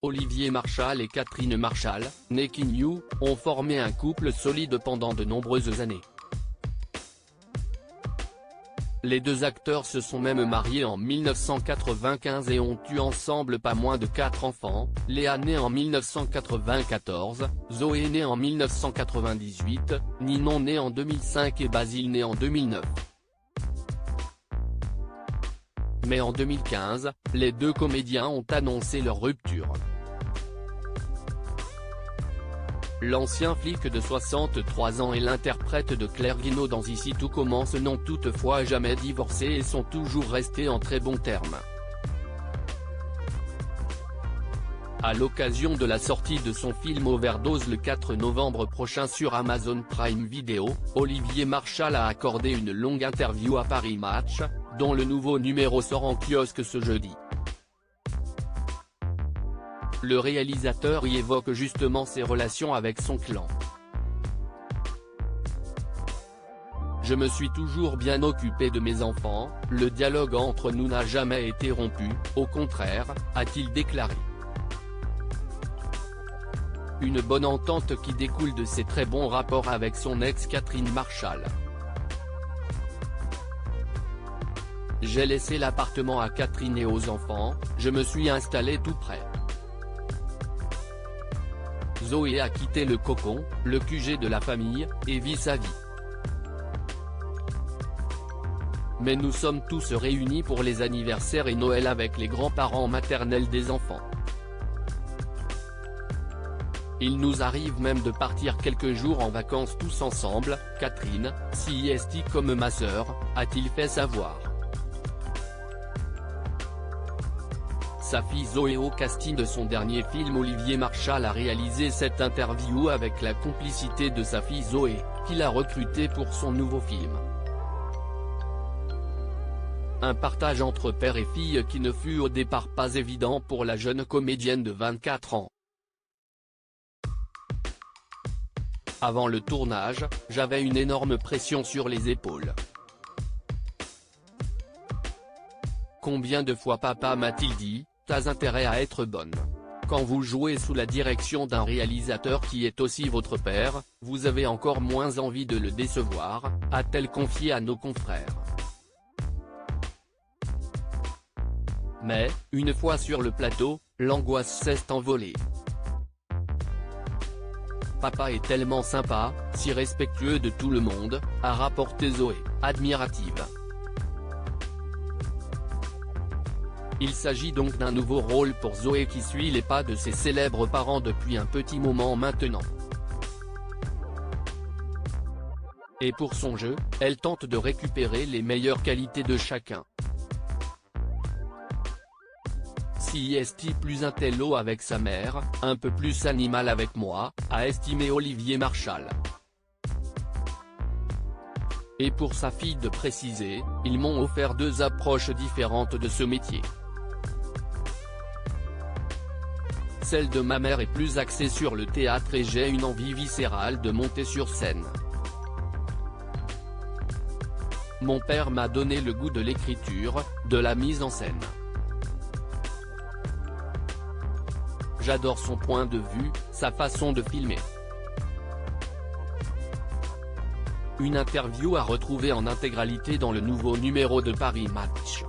Olivier Marchal et Catherine Marchal, née Quignou, ont formé un couple solide pendant de nombreuses années. Les deux acteurs se sont même mariés en 1995 et ont eu ensemble pas moins de 4 enfants, Léa née en 1994, Zoé née en 1998, Ninon né en 2005 et Basile né en 2009. Mais en 2015, les deux comédiens ont annoncé leur rupture. L'ancien flic de 63 ans et l'interprète de Claire Guinaud dans Ici tout commence n'ont toutefois jamais divorcé et sont toujours restés en très bons termes. À l'occasion de la sortie de son film Overdose le 4 novembre prochain sur Amazon Prime Video, Olivier Marchal a accordé une longue interview à Paris Match, dont le nouveau numéro sort en kiosque ce jeudi. Le réalisateur y évoque justement ses relations avec son clan. Je me suis toujours bien occupé de mes enfants, le dialogue entre nous n'a jamais été rompu, au contraire, a-t-il déclaré. Une bonne entente qui découle de ses très bons rapports avec son ex Catherine Marchal. J'ai laissé l'appartement à Catherine et aux enfants, je me suis installé tout près. Zoé a quitté le cocon, le QG de la famille, et vit sa vie. Mais nous sommes tous réunis pour les anniversaires et Noël avec les grands-parents maternels des enfants. Il nous arrive même de partir quelques jours en vacances tous ensemble, Catherine, si est comme ma sœur, a-t-il fait savoir. Sa fille Zoé au casting de son dernier film Olivier Marchal a réalisé cette interview avec la complicité de sa fille Zoé, qu'il a recrutée pour son nouveau film. Un partage entre père et fille qui ne fut au départ pas évident pour la jeune comédienne de 24 ans. Avant le tournage, j'avais une énorme pression sur les épaules. Combien de fois papa m'a-t-il dit, t'as intérêt à être bonne. Quand vous jouez sous la direction d'un réalisateur qui est aussi votre père, vous avez encore moins envie de le décevoir, a-t-elle confié à nos confrères. Mais, une fois sur le plateau, l'angoisse s'est envolée. Papa est tellement sympa, si respectueux de tout le monde, a rapporté Zoé, admirative. Il s'agit donc d'un nouveau rôle pour Zoé qui suit les pas de ses célèbres parents depuis un petit moment maintenant. Et pour son jeu, elle tente de récupérer les meilleures qualités de chacun. Si est plus intello avec sa mère, un peu plus animal avec moi, a estimé Olivier Marchal. Et pour sa fille de préciser, ils m'ont offert deux approches différentes de ce métier. Celle de ma mère est plus axée sur le théâtre et j'ai une envie viscérale de monter sur scène. Mon père m'a donné le goût de l'écriture, de la mise en scène. J'adore son point de vue, sa façon de filmer. Une interview à retrouver en intégralité dans le nouveau numéro de Paris Match.